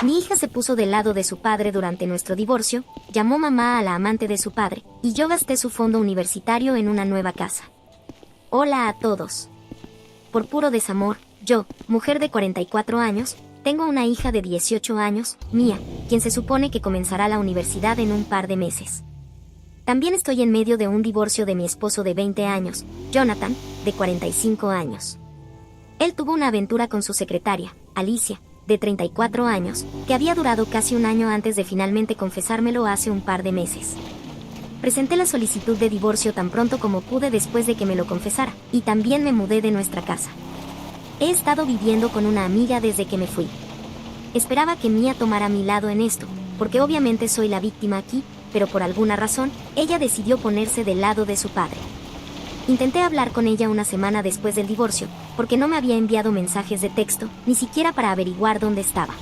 Mi hija se puso del lado de su padre durante nuestro divorcio, llamó mamá a la amante de su padre, y yo gasté su fondo universitario en una nueva casa. Hola a todos. Por puro desamor, yo, mujer de 44 años, tengo una hija de 18 años, Mia, quien se supone que comenzará la universidad en un par de meses. También estoy en medio de un divorcio de mi esposo de 20 años, Jonathan, de 45 años. Él tuvo una aventura con su secretaria, Alicia, de 34 años, que había durado casi un año antes de finalmente confesármelo hace un par de meses. Presenté la solicitud de divorcio tan pronto como pude después de que me lo confesara, y también me mudé de nuestra casa. He estado viviendo con una amiga desde que me fui. Esperaba que Mia tomara mi lado en esto, porque obviamente soy la víctima aquí, pero por alguna razón, ella decidió ponerse del lado de su padre. Intenté hablar con ella una semana después del divorcio, porque no me había enviado mensajes de texto, ni siquiera para averiguar dónde estaba.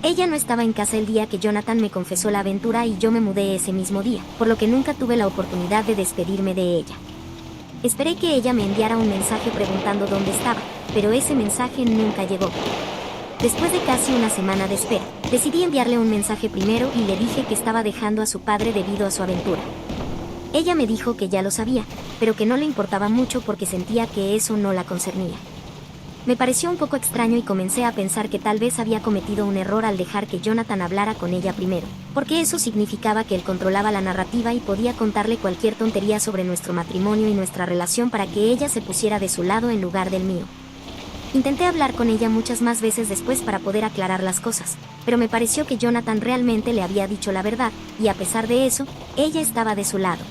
Ella no estaba en casa el día que Jonathan me confesó la aventura y yo me mudé ese mismo día, por lo que nunca tuve la oportunidad de despedirme de ella. Esperé que ella me enviara un mensaje preguntando dónde estaba, pero ese mensaje nunca llegó. Después de casi una semana de espera, decidí enviarle un mensaje primero y le dije que estaba dejando a su padre debido a su aventura. Ella me dijo que ya lo sabía, pero que no le importaba mucho porque sentía que eso no la concernía. Me pareció un poco extraño y comencé a pensar que tal vez había cometido un error al dejar que Jonathan hablara con ella primero, porque eso significaba que él controlaba la narrativa y podía contarle cualquier tontería sobre nuestro matrimonio y nuestra relación para que ella se pusiera de su lado en lugar del mío. Intenté hablar con ella muchas más veces después para poder aclarar las cosas, pero me pareció que Jonathan realmente le había dicho la verdad, y a pesar de eso, ella estaba de su lado.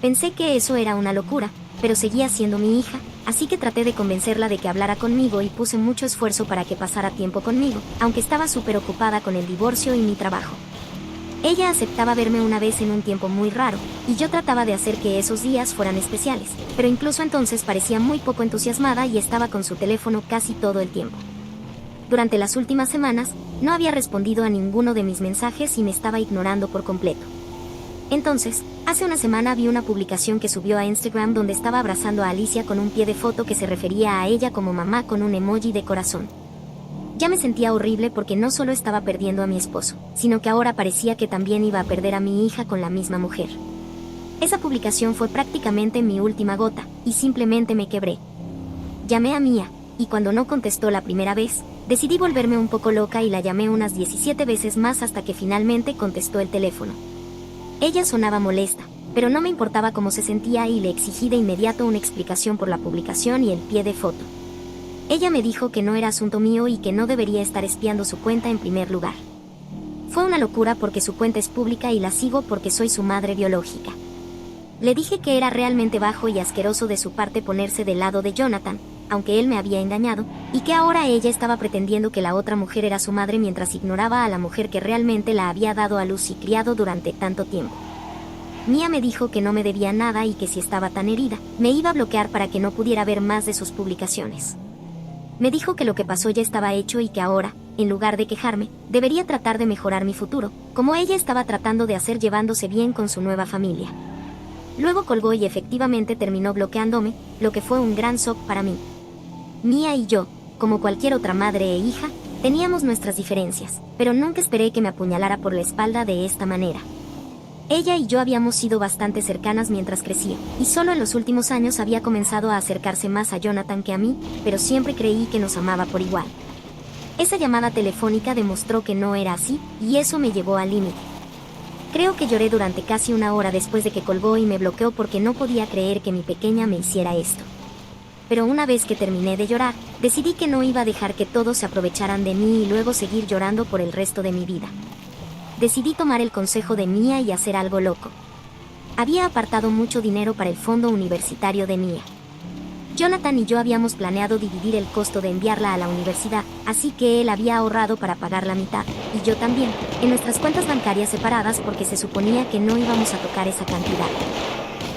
Pensé que eso era una locura, pero seguía siendo mi hija, así que traté de convencerla de que hablara conmigo y puse mucho esfuerzo para que pasara tiempo conmigo, aunque estaba súper ocupada con el divorcio y mi trabajo. Ella aceptaba verme una vez en un tiempo muy raro, y yo trataba de hacer que esos días fueran especiales, pero incluso entonces parecía muy poco entusiasmada y estaba con su teléfono casi todo el tiempo. Durante las últimas semanas, no había respondido a ninguno de mis mensajes y me estaba ignorando por completo. Entonces, hace una semana vi una publicación que subió a Instagram donde estaba abrazando a Alicia con un pie de foto que se refería a ella como mamá con un emoji de corazón. Ya me sentía horrible porque no solo estaba perdiendo a mi esposo, sino que ahora parecía que también iba a perder a mi hija con la misma mujer. Esa publicación fue prácticamente mi última gota, y simplemente me quebré. Llamé a Mia, y cuando no contestó la primera vez, decidí volverme un poco loca y la llamé unas 17 veces más hasta que finalmente contestó el teléfono. Ella sonaba molesta, pero no me importaba cómo se sentía y le exigí de inmediato una explicación por la publicación y el pie de foto. Ella me dijo que no era asunto mío y que no debería estar espiando su cuenta en primer lugar. Fue una locura porque su cuenta es pública y la sigo porque soy su madre biológica. Le dije que era realmente bajo y asqueroso de su parte ponerse del lado de Jonathan, aunque él me había engañado, y que ahora ella estaba pretendiendo que la otra mujer era su madre mientras ignoraba a la mujer que realmente la había dado a luz y criado durante tanto tiempo. Mia me dijo que no me debía nada y que si estaba tan herida, me iba a bloquear para que no pudiera ver más de sus publicaciones. Me dijo que lo que pasó ya estaba hecho y que ahora, en lugar de quejarme, debería tratar de mejorar mi futuro, como ella estaba tratando de hacer llevándose bien con su nueva familia. Luego colgó y efectivamente terminó bloqueándome, lo que fue un gran shock para mí. Mia y yo, como cualquier otra madre e hija, teníamos nuestras diferencias, pero nunca esperé que me apuñalara por la espalda de esta manera. Ella y yo habíamos sido bastante cercanas mientras crecía, y solo en los últimos años había comenzado a acercarse más a Jonathan que a mí, pero siempre creí que nos amaba por igual. Esa llamada telefónica demostró que no era así, y eso me llevó al límite. Creo que lloré durante casi una hora después de que colgó y me bloqueó porque no podía creer que mi pequeña me hiciera esto. Pero una vez que terminé de llorar, decidí que no iba a dejar que todos se aprovecharan de mí y luego seguir llorando por el resto de mi vida. Decidí tomar el consejo de Mia y hacer algo loco. Había apartado mucho dinero para el fondo universitario de Mia. Jonathan y yo habíamos planeado dividir el costo de enviarla a la universidad, así que él había ahorrado para pagar la mitad, y yo también, en nuestras cuentas bancarias separadas porque se suponía que no íbamos a tocar esa cantidad.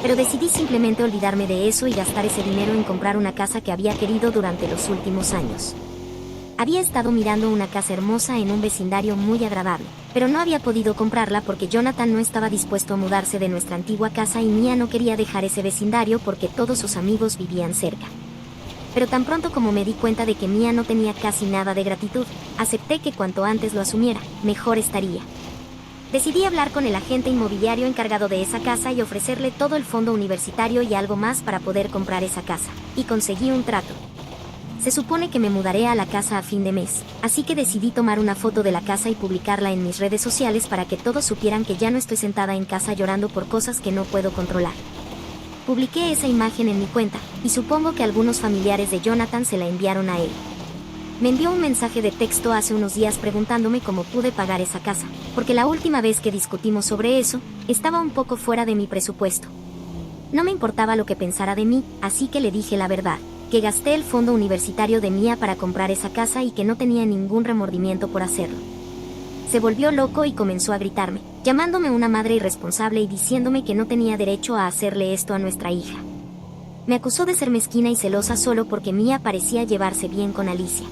Pero decidí simplemente olvidarme de eso y gastar ese dinero en comprar una casa que había querido durante los últimos años. Había estado mirando una casa hermosa en un vecindario muy agradable, pero no había podido comprarla porque Jonathan no estaba dispuesto a mudarse de nuestra antigua casa y Mia no quería dejar ese vecindario porque todos sus amigos vivían cerca. Pero tan pronto como me di cuenta de que Mía no tenía casi nada de gratitud, acepté que cuanto antes lo asumiera, mejor estaría. Decidí hablar con el agente inmobiliario encargado de esa casa y ofrecerle todo el fondo universitario y algo más para poder comprar esa casa, y conseguí un trato. Se supone que me mudaré a la casa a fin de mes, así que decidí tomar una foto de la casa y publicarla en mis redes sociales para que todos supieran que ya no estoy sentada en casa llorando por cosas que no puedo controlar. Publiqué esa imagen en mi cuenta, y supongo que algunos familiares de Jonathan se la enviaron a él. Me envió un mensaje de texto hace unos días preguntándome cómo pude pagar esa casa, porque la última vez que discutimos sobre eso, estaba un poco fuera de mi presupuesto. No me importaba lo que pensara de mí, así que le dije la verdad, que gasté el fondo universitario de Mía para comprar esa casa y que no tenía ningún remordimiento por hacerlo. Se volvió loco y comenzó a gritarme, llamándome una madre irresponsable y diciéndome que no tenía derecho a hacerle esto a nuestra hija. Me acusó de ser mezquina y celosa solo porque Mía parecía llevarse bien con Alicia.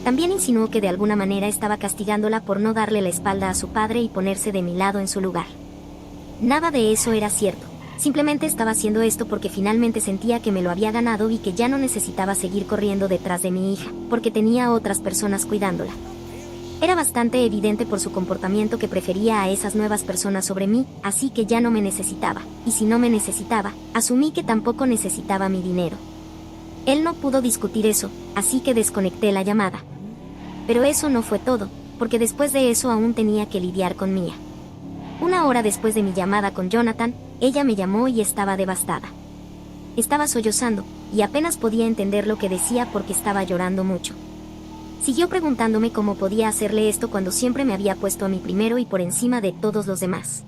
También insinuó que de alguna manera estaba castigándola por no darle la espalda a su padre y ponerse de mi lado en su lugar. Nada de eso era cierto. Simplemente estaba haciendo esto porque finalmente sentía que me lo había ganado y que ya no necesitaba seguir corriendo detrás de mi hija, porque tenía a otras personas cuidándola. Era bastante evidente por su comportamiento que prefería a esas nuevas personas sobre mí, así que ya no me necesitaba, y si no me necesitaba, asumí que tampoco necesitaba mi dinero. Él no pudo discutir eso, así que desconecté la llamada. Pero eso no fue todo, porque después de eso aún tenía que lidiar con Mía. Una hora después de mi llamada con Jonathan, ella me llamó y estaba devastada. Estaba sollozando, y apenas podía entender lo que decía porque estaba llorando mucho. Siguió preguntándome cómo podía hacerle esto cuando siempre me había puesto a mí primero y por encima de todos los demás.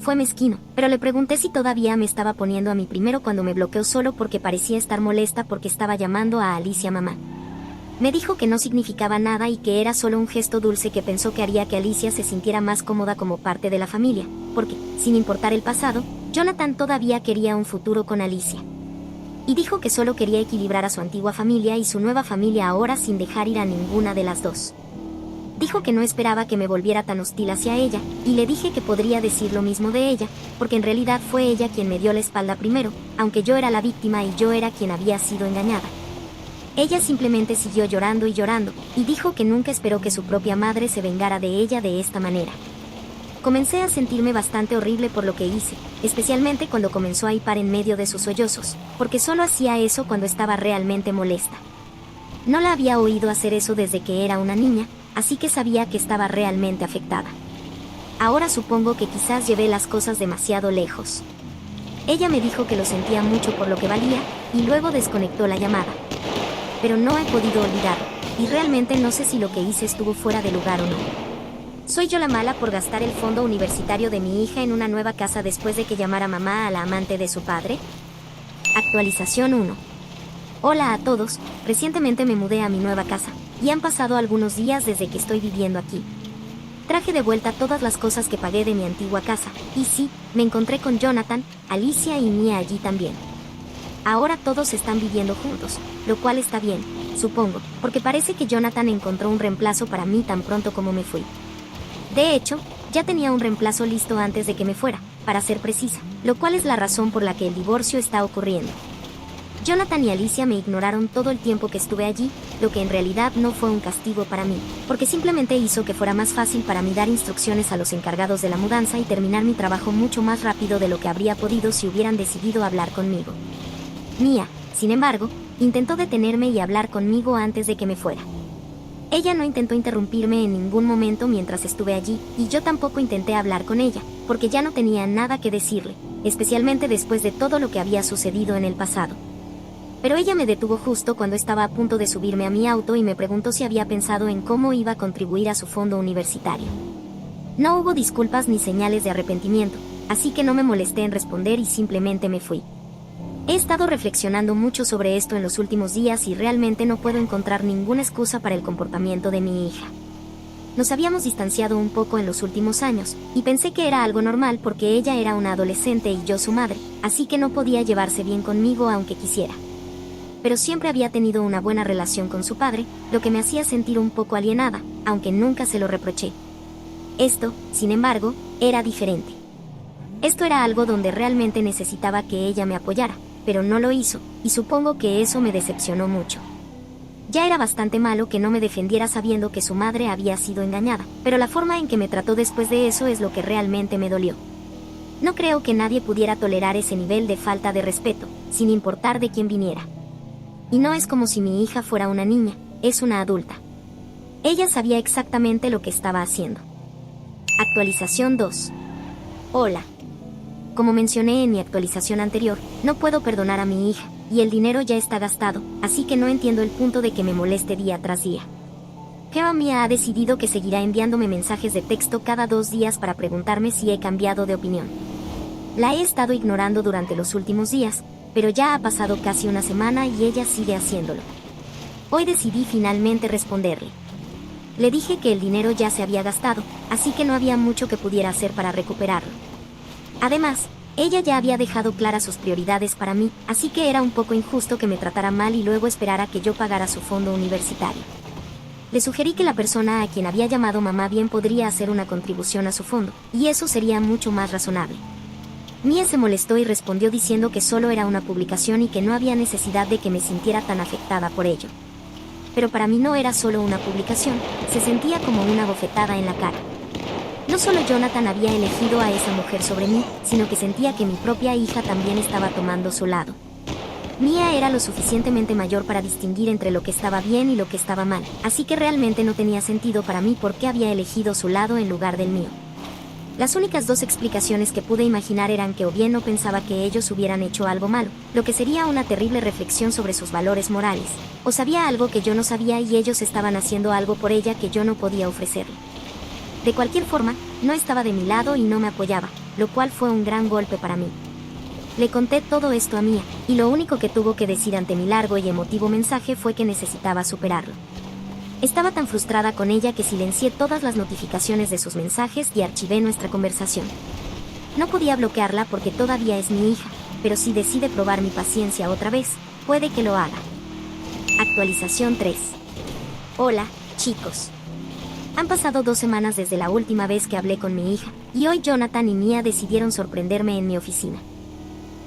Fue mezquino, pero le pregunté si todavía me estaba poniendo a mí primero cuando me bloqueó solo porque parecía estar molesta porque estaba llamando a Alicia mamá. Me dijo que no significaba nada y que era solo un gesto dulce que pensó que haría que Alicia se sintiera más cómoda como parte de la familia, porque, sin importar el pasado, Jonathan todavía quería un futuro con Alicia. Y dijo que solo quería equilibrar a su antigua familia y su nueva familia ahora sin dejar ir a ninguna de las dos. Dijo que no esperaba que me volviera tan hostil hacia ella, y le dije que podría decir lo mismo de ella, porque en realidad fue ella quien me dio la espalda primero, aunque yo era la víctima y yo era quien había sido engañada. Ella simplemente siguió llorando, y dijo que nunca esperó que su propia madre se vengara de ella de esta manera. Comencé a sentirme bastante horrible por lo que hice, especialmente cuando comenzó a hipar en medio de sus sollozos, porque solo hacía eso cuando estaba realmente molesta. No la había oído hacer eso desde que era una niña, así que sabía que estaba realmente afectada. Ahora supongo que quizás llevé las cosas demasiado lejos. Ella me dijo que lo sentía mucho por lo que valía, y luego desconectó la llamada. Pero no he podido olvidarlo, y realmente no sé si lo que hice estuvo fuera de lugar o no. ¿Soy yo la mala por gastar el fondo universitario de mi hija en una nueva casa después de que llamara mamá a la amante de su padre? Actualización 1. Hola a todos, recientemente me mudé a mi nueva casa, y han pasado algunos días desde que estoy viviendo aquí. Traje de vuelta todas las cosas que pagué de mi antigua casa, y sí, me encontré con Jonathan, Alicia y Mía allí también. Ahora todos están viviendo juntos, lo cual está bien, supongo, porque parece que Jonathan encontró un reemplazo para mí tan pronto como me fui. De hecho, ya tenía un reemplazo listo antes de que me fuera, para ser precisa, lo cual es la razón por la que el divorcio está ocurriendo. Jonathan y Alicia me ignoraron todo el tiempo que estuve allí, lo que en realidad no fue un castigo para mí, porque simplemente hizo que fuera más fácil para mí dar instrucciones a los encargados de la mudanza y terminar mi trabajo mucho más rápido de lo que habría podido si hubieran decidido hablar conmigo. Mía, sin embargo, intentó detenerme y hablar conmigo antes de que me fuera. Ella no intentó interrumpirme en ningún momento mientras estuve allí, y yo tampoco intenté hablar con ella, porque ya no tenía nada que decirle, especialmente después de todo lo que había sucedido en el pasado. Pero ella me detuvo justo cuando estaba a punto de subirme a mi auto y me preguntó si había pensado en cómo iba a contribuir a su fondo universitario. No hubo disculpas ni señales de arrepentimiento, así que no me molesté en responder y simplemente me fui. He estado reflexionando mucho sobre esto en los últimos días y realmente no puedo encontrar ninguna excusa para el comportamiento de mi hija. Nos habíamos distanciado un poco en los últimos años, y pensé que era algo normal porque ella era una adolescente y yo su madre, así que no podía llevarse bien conmigo aunque quisiera. Pero siempre había tenido una buena relación con su padre, lo que me hacía sentir un poco alienada, aunque nunca se lo reproché. Esto, sin embargo, era diferente. Esto era algo donde realmente necesitaba que ella me apoyara, pero no lo hizo, y supongo que eso me decepcionó mucho. Ya era bastante malo que no me defendiera sabiendo que su madre había sido engañada, pero la forma en que me trató después de eso es lo que realmente me dolió. No creo que nadie pudiera tolerar ese nivel de falta de respeto, sin importar de quién viniera. Y no es como si mi hija fuera una niña, es una adulta. Ella sabía exactamente lo que estaba haciendo. Actualización 2. Hola. Como mencioné en mi actualización anterior, no puedo perdonar a mi hija, y el dinero ya está gastado, así que no entiendo el punto de que me moleste día tras día. Mia ha decidido que seguirá enviándome mensajes de texto cada 2 días para preguntarme si he cambiado de opinión. La he estado ignorando durante los últimos días, pero ya ha pasado casi una semana y ella sigue haciéndolo. Hoy decidí finalmente responderle. Le dije que el dinero ya se había gastado, así que no había mucho que pudiera hacer para recuperarlo. Además, ella ya había dejado claras sus prioridades para mí, así que era un poco injusto que me tratara mal y luego esperara que yo pagara su fondo universitario. Le sugerí que la persona a quien había llamado mamá bien podría hacer una contribución a su fondo, y eso sería mucho más razonable. Mia se molestó y respondió diciendo que solo era una publicación y que no había necesidad de que me sintiera tan afectada por ello. Pero para mí no era solo una publicación, se sentía como una bofetada en la cara. No solo Jonathan había elegido a esa mujer sobre mí, sino que sentía que mi propia hija también estaba tomando su lado. Mia era lo suficientemente mayor para distinguir entre lo que estaba bien y lo que estaba mal, así que realmente no tenía sentido para mí por qué había elegido su lado en lugar del mío. Las únicas 2 explicaciones que pude imaginar eran que o bien no pensaba que ellos hubieran hecho algo malo, lo que sería una terrible reflexión sobre sus valores morales, o sabía algo que yo no sabía y ellos estaban haciendo algo por ella que yo no podía ofrecerle. De cualquier forma, no estaba de mi lado y no me apoyaba, lo cual fue un gran golpe para mí. Le conté todo esto a Mia, y lo único que tuvo que decir ante mi largo y emotivo mensaje fue que necesitaba superarlo. Estaba tan frustrada con ella que silencié todas las notificaciones de sus mensajes y archivé nuestra conversación. No podía bloquearla porque todavía es mi hija, pero si decide probar mi paciencia otra vez, puede que lo haga. Actualización 3. Hola, chicos. Han pasado 2 semanas desde la última vez que hablé con mi hija, y hoy Jonathan y Mia decidieron sorprenderme en mi oficina.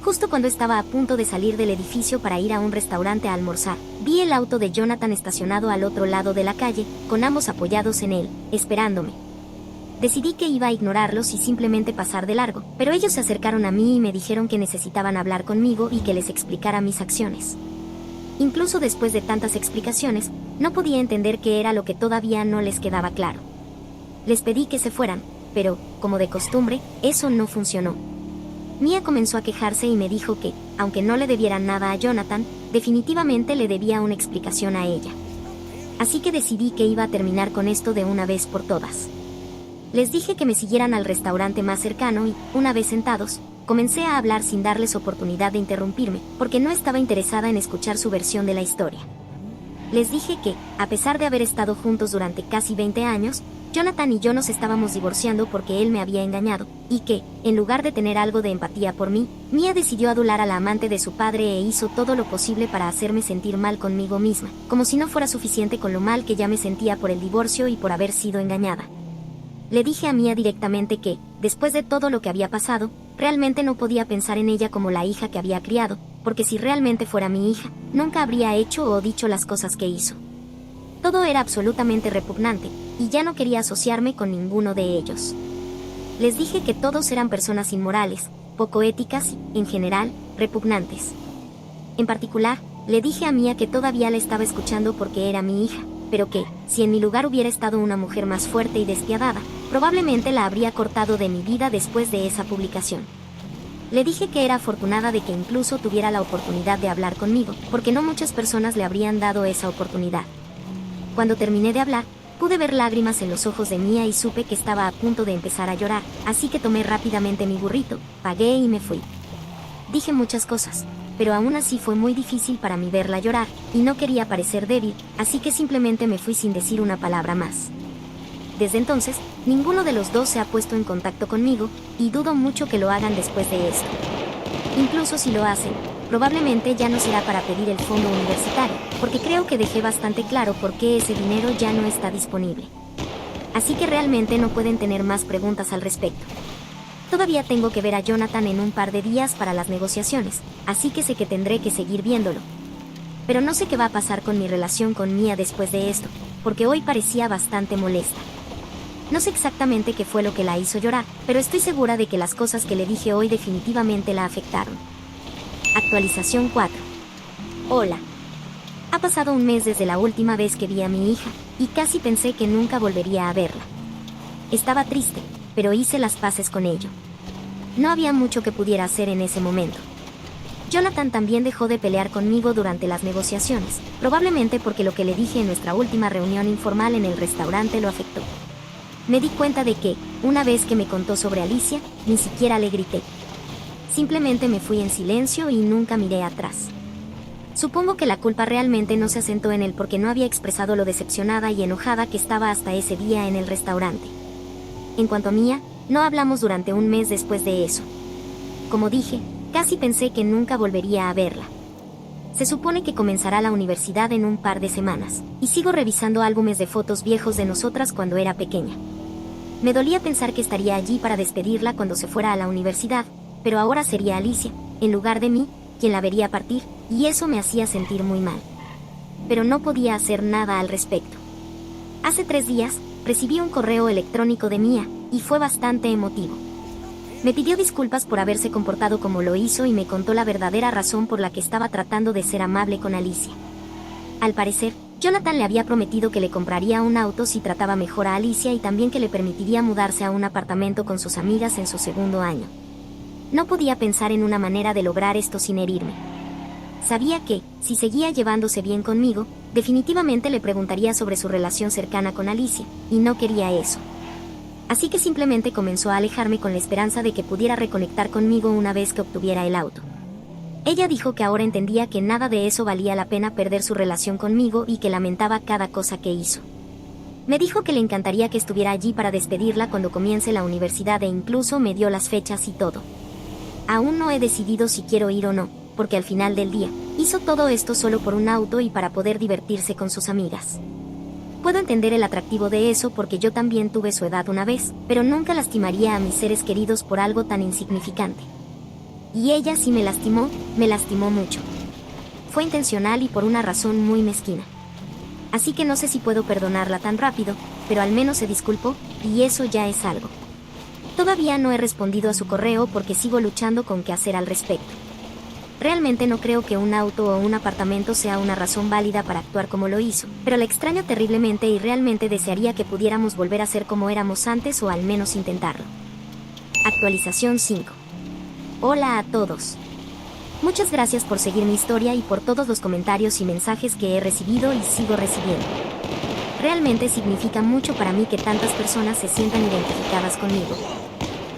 Justo cuando estaba a punto de salir del edificio para ir a un restaurante a almorzar, vi el auto de Jonathan estacionado al otro lado de la calle, con ambos apoyados en él, esperándome. Decidí que iba a ignorarlos y simplemente pasar de largo, pero ellos se acercaron a mí y me dijeron que necesitaban hablar conmigo y que les explicara mis acciones. Incluso después de tantas explicaciones, no podía entender qué era lo que todavía no les quedaba claro. Les pedí que se fueran, pero, como de costumbre, eso no funcionó. Mia comenzó a quejarse y me dijo que, aunque no le debieran nada a Jonathan, definitivamente le debía una explicación a ella. Así que decidí que iba a terminar con esto de una vez por todas. Les dije que me siguieran al restaurante más cercano y, una vez sentados, comencé a hablar sin darles oportunidad de interrumpirme, porque no estaba interesada en escuchar su versión de la historia. Les dije que, a pesar de haber estado juntos durante casi 20 años, Jonathan y yo nos estábamos divorciando porque él me había engañado, y que, en lugar de tener algo de empatía por mí, Mia decidió adular a la amante de su padre e hizo todo lo posible para hacerme sentir mal conmigo misma, como si no fuera suficiente con lo mal que ya me sentía por el divorcio y por haber sido engañada. Le dije a Mia directamente que, después de todo lo que había pasado, realmente no podía pensar en ella como la hija que había criado, porque si realmente fuera mi hija, nunca habría hecho o dicho las cosas que hizo. Todo era absolutamente repugnante, y ya no quería asociarme con ninguno de ellos. Les dije que todos eran personas inmorales, poco éticas y, en general, repugnantes. En particular, le dije a Mia que todavía la estaba escuchando porque era mi hija, pero que, si en mi lugar hubiera estado una mujer más fuerte y despiadada, probablemente la habría cortado de mi vida después de esa publicación. Le dije que era afortunada de que incluso tuviera la oportunidad de hablar conmigo, porque no muchas personas le habrían dado esa oportunidad. Cuando terminé de hablar, pude ver lágrimas en los ojos de Mia y supe que estaba a punto de empezar a llorar, así que tomé rápidamente mi burrito, pagué y me fui. Dije muchas cosas, pero aún así fue muy difícil para mí verla llorar, y no quería parecer débil, así que simplemente me fui sin decir una palabra más. Desde entonces, ninguno de los dos se ha puesto en contacto conmigo, y dudo mucho que lo hagan después de esto. Incluso si lo hacen, probablemente ya no será para pedir el fondo universitario, porque creo que dejé bastante claro por qué ese dinero ya no está disponible. Así que realmente no pueden tener más preguntas al respecto. Todavía tengo que ver a Jonathan en un par de días para las negociaciones, así que sé que tendré que seguir viéndolo. Pero no sé qué va a pasar con mi relación con Mia después de esto, porque hoy parecía bastante molesta. No sé exactamente qué fue lo que la hizo llorar, pero estoy segura de que las cosas que le dije hoy definitivamente la afectaron. Actualización 4. Hola. Ha pasado un mes desde la última vez que vi a mi hija, y casi pensé que nunca volvería a verla. Estaba triste, pero hice las paces con ello. No había mucho que pudiera hacer en ese momento. Jonathan también dejó de pelear conmigo durante las negociaciones, probablemente porque lo que le dije en nuestra última reunión informal en el restaurante lo afectó. Me di cuenta de que, una vez que me contó sobre Alicia, ni siquiera le grité. Simplemente me fui en silencio y nunca miré atrás. Supongo que la culpa realmente no se asentó en él porque no había expresado lo decepcionada y enojada que estaba hasta ese día en el restaurante. En cuanto a Mia, no hablamos durante un mes después de eso. Como dije, casi pensé que nunca volvería a verla. Se supone que comenzará la universidad en un par de semanas, y sigo revisando álbumes de fotos viejos de nosotras cuando era pequeña. Me dolía pensar que estaría allí para despedirla cuando se fuera a la universidad, pero ahora sería Alicia, en lugar de mí, quien la vería partir, y eso me hacía sentir muy mal. Pero no podía hacer nada al respecto. Hace 3 días, recibí un correo electrónico de Mia, y fue bastante emotivo. Me pidió disculpas por haberse comportado como lo hizo y me contó la verdadera razón por la que estaba tratando de ser amable con Alicia. Al parecer, Jonathan le había prometido que le compraría un auto si trataba mejor a Alicia y también que le permitiría mudarse a un apartamento con sus amigas en su segundo año. No podía pensar en una manera de lograr esto sin herirme. Sabía que, si seguía llevándose bien conmigo, definitivamente le preguntaría sobre su relación cercana con Alicia, y no quería eso. Así que simplemente comenzó a alejarme con la esperanza de que pudiera reconectar conmigo una vez que obtuviera el auto. Ella dijo que ahora entendía que nada de eso valía la pena perder su relación conmigo y que lamentaba cada cosa que hizo. Me dijo que le encantaría que estuviera allí para despedirla cuando comience la universidad e incluso me dio las fechas y todo. Aún no he decidido si quiero ir o no, porque al final del día, hizo todo esto solo por un auto y para poder divertirse con sus amigas. Puedo entender el atractivo de eso porque yo también tuve su edad una vez, pero nunca lastimaría a mis seres queridos por algo tan insignificante. Y ella sí me lastimó mucho. Fue intencional y por una razón muy mezquina. Así que no sé si puedo perdonarla tan rápido, pero al menos se disculpó, y eso ya es algo. Todavía no he respondido a su correo porque sigo luchando con qué hacer al respecto. Realmente no creo que un auto o un apartamento sea una razón válida para actuar como lo hizo, pero la extraño terriblemente y realmente desearía que pudiéramos volver a ser como éramos antes o al menos intentarlo. Actualización 5. Hola a todos. Muchas gracias por seguir mi historia y por todos los comentarios y mensajes que he recibido y sigo recibiendo. Realmente significa mucho para mí que tantas personas se sientan identificadas conmigo.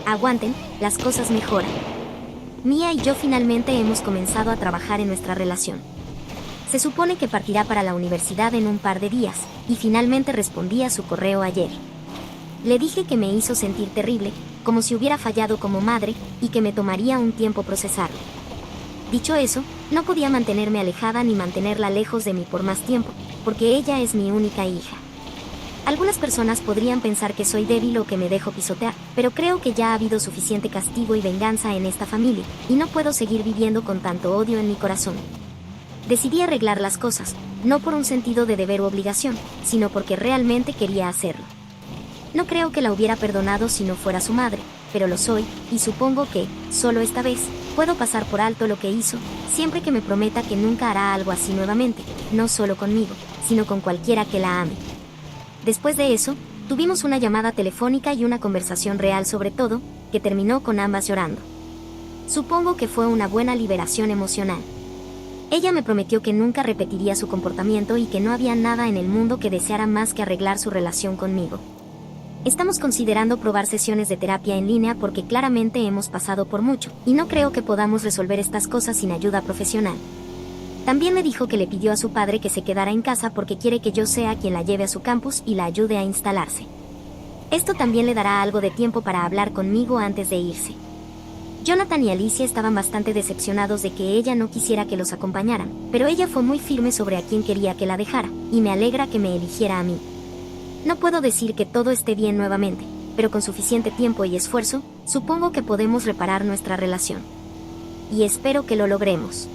Aguanten, las cosas mejoran. Mia y yo finalmente hemos comenzado a trabajar en nuestra relación. Se supone que partirá para la universidad en un par de días, y finalmente respondí a su correo ayer. Le dije que me hizo sentir terrible, como si hubiera fallado como madre, y que me tomaría un tiempo procesarlo. Dicho eso, no podía mantenerme alejada ni mantenerla lejos de mí por más tiempo, porque ella es mi única hija. Algunas personas podrían pensar que soy débil o que me dejo pisotear, pero creo que ya ha habido suficiente castigo y venganza en esta familia, y no puedo seguir viviendo con tanto odio en mi corazón. Decidí arreglar las cosas, no por un sentido de deber u obligación, sino porque realmente quería hacerlo. No creo que la hubiera perdonado si no fuera su madre, pero lo soy, y supongo que, solo esta vez, puedo pasar por alto lo que hizo, siempre que me prometa que nunca hará algo así nuevamente, no solo conmigo, sino con cualquiera que la ame. Después de eso, tuvimos una llamada telefónica y una conversación real sobre todo, que terminó con ambas llorando. Supongo que fue una buena liberación emocional. Ella me prometió que nunca repetiría su comportamiento y que no había nada en el mundo que deseara más que arreglar su relación conmigo. Estamos considerando probar sesiones de terapia en línea porque claramente hemos pasado por mucho, y no creo que podamos resolver estas cosas sin ayuda profesional. También me dijo que le pidió a su padre que se quedara en casa porque quiere que yo sea quien la lleve a su campus y la ayude a instalarse. Esto también le dará algo de tiempo para hablar conmigo antes de irse. Jonathan y Alicia estaban bastante decepcionados de que ella no quisiera que los acompañaran, pero ella fue muy firme sobre a quién quería que la dejara, y me alegra que me eligiera a mí. No puedo decir que todo esté bien nuevamente, pero con suficiente tiempo y esfuerzo, supongo que podemos reparar nuestra relación. Y espero que lo logremos.